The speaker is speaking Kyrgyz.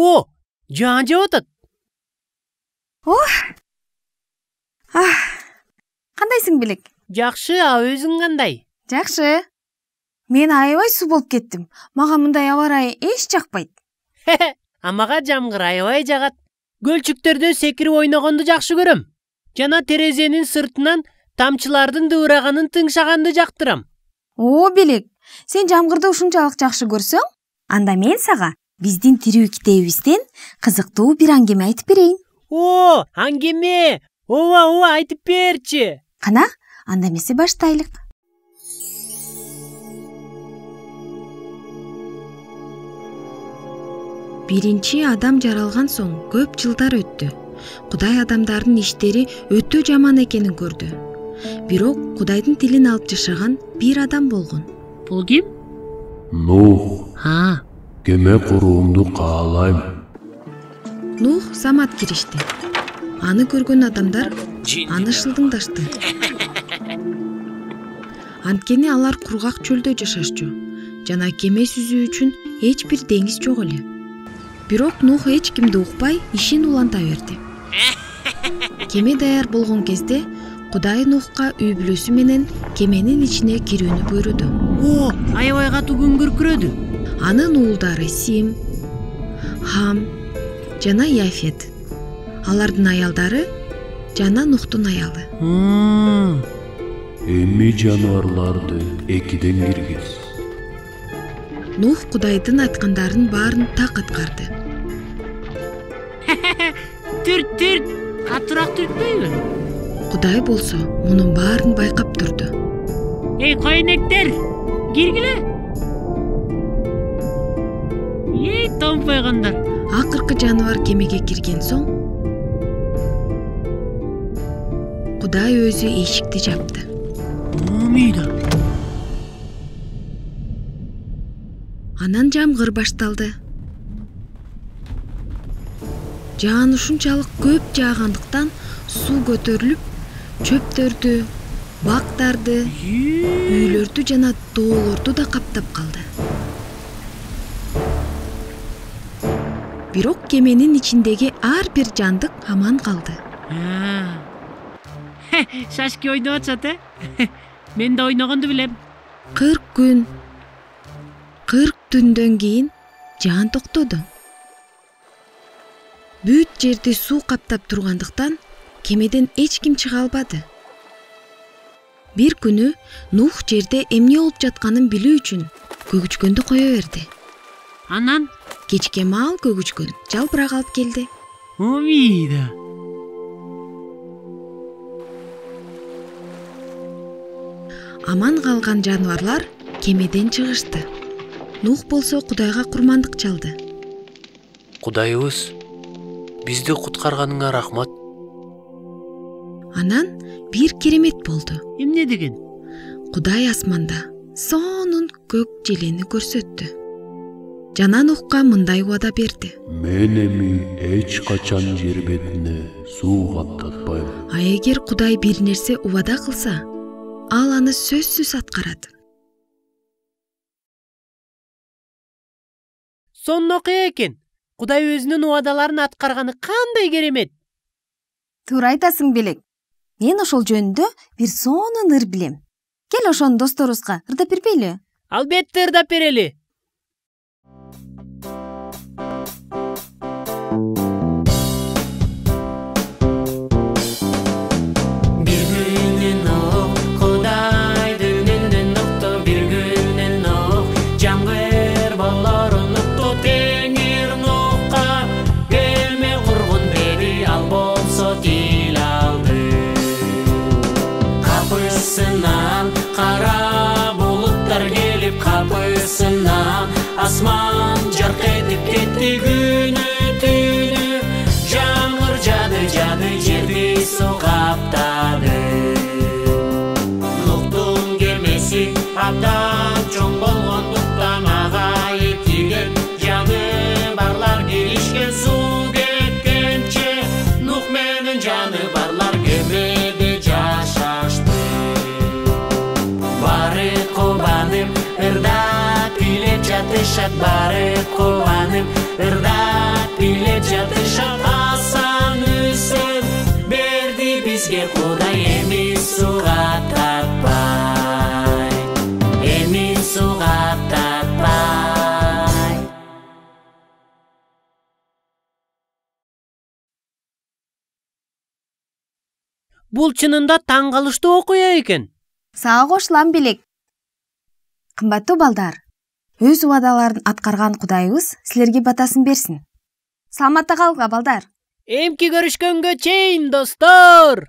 О, жаан жеп атат. Кандайсың Белек? Жакшы, а өзүң кандай? Жакшы. Мен аябай суу болуп кеттим. Мага мындай аба ырайы эч жакпайт. А мага жамгыр аябай жагат. Көлчүктөрдө секирип ойногонду жакшы көрөм. Жана терезенин сыртынан тамчылардын дыбыраганын тыңшаганды жактырам. О, Белек, сен жамгырды ушунчалык жакшы көрсөң, анда мен сага биздин тирүү китебибизден кызыктуу бир аңгеме айтып берейин. О, аңгеме! Ооба, айтып берчи. Кана, анда эмесе баштайлык. Биринчи адам жаралган соң көп жылдар өттү. Кудай адамдардын иштери өтө жаман экенин көрдү. Бирок Кудайдын тилин алып жашаган бир адам болгон. Бул ким? Нух. Кеме курууңду каалайм. Нух замат киришти. Аны көргөн адамдар аны шылдыңдашты. Анткени алар кургак чөлдө жашашчу жана кеме сүзүү үчүн эч бир деңиз жок эле. Бирок Нух эч кимди укпай ишин уланта берди. Кеме даяр болгон кезде Кудай Нухка үй бүлөсү менен кеменин ичине кирүүнү буйруду. О, аябай катуу күн күркүрөдү. Анын уулдары Сим, Хам жана Яфет. Алардын аялдары жана Нухтун аялы. Эми жаныбарларды экиден киргиз. Нух Кудайдын айткандарын баарын так аткарды. Түрт, катуураак түртпөйбү? Кудай болсо мунун баарын байкап турду. Эй, койнектер, киргиле. Эй, томпойгондар. Акыркы жаныбар кемеге кирген соң Кудай өзү эшикти жапты. Мыйда. Анан жамгыр башталды. Жаан ушунчалык көп жаагандыктан суу көтөрүлүп, чөптөрдү, бактарды, үйлөрдү жана тоолорду да каптап калды. Бирок кеменин ичиндеги ар бир жандык аман калды. Шашки ойноп атышат, Мен да ойногонду билем. 40 күн, 40 түндөн кийин жаан токтоду. Бүт жерди суу каптап тургандыктан кемеден эч ким чыга албады. Бир күнү Нух жерде эмне болуп жатканын билүү үчүн көгүчкөндү кое берди. Анан Кечке маал көгүчкөн жалбырак алып келди. Мыйда. Аман калган жаныбарлар кемеден чыгышты. Нух болсо Кудайга курмандык чалды. Кудайыбыз, бизди куткарганыңа рахмат. Анан бир керемет болду. Эмне деген? Кудай асманда сонун көк желени көрсөттү. Жана Нухка мындай убада берди. Мен эми эч качан жер бетине суу каптатпайм. А эгер Кудай бир нерсе убада кылса, ал аны сөзсүз аткарат. Сонун окуя экен. Кудай өзүнүн убадаларын аткарганы кандай керемет. Туура айтасың, Белек. Мен ошол жөнүндө бир сонун ыр билем. Кел ошону досторубузга ырдап бербейли? Албетте ырдап берели. Асман жарк этип кетти күнү түнү, жамгыр жады жерди суу каптады. Нуктун кемеси абдан чоң болгондуктан ага этиген жаныбарлар киришкен, суу кеткенче Нух менен жаныбарлар кемеде жашашты. Баары кубанып ырдап билеп жатышат, баары кубанып ырдап эле жатышат асан үсөн берди бизге Кудай эми суга татпай, эми суга татпай. Бул чынында таң калыштуу окуя экен. Сага кошулам Белек. Кымбаттуу балдар, өз убадаларын аткарган Кудайыбыз силерге батасын берсин. Саламатта калгыла балдар. Эмки көрүшкөнгө чейин достор.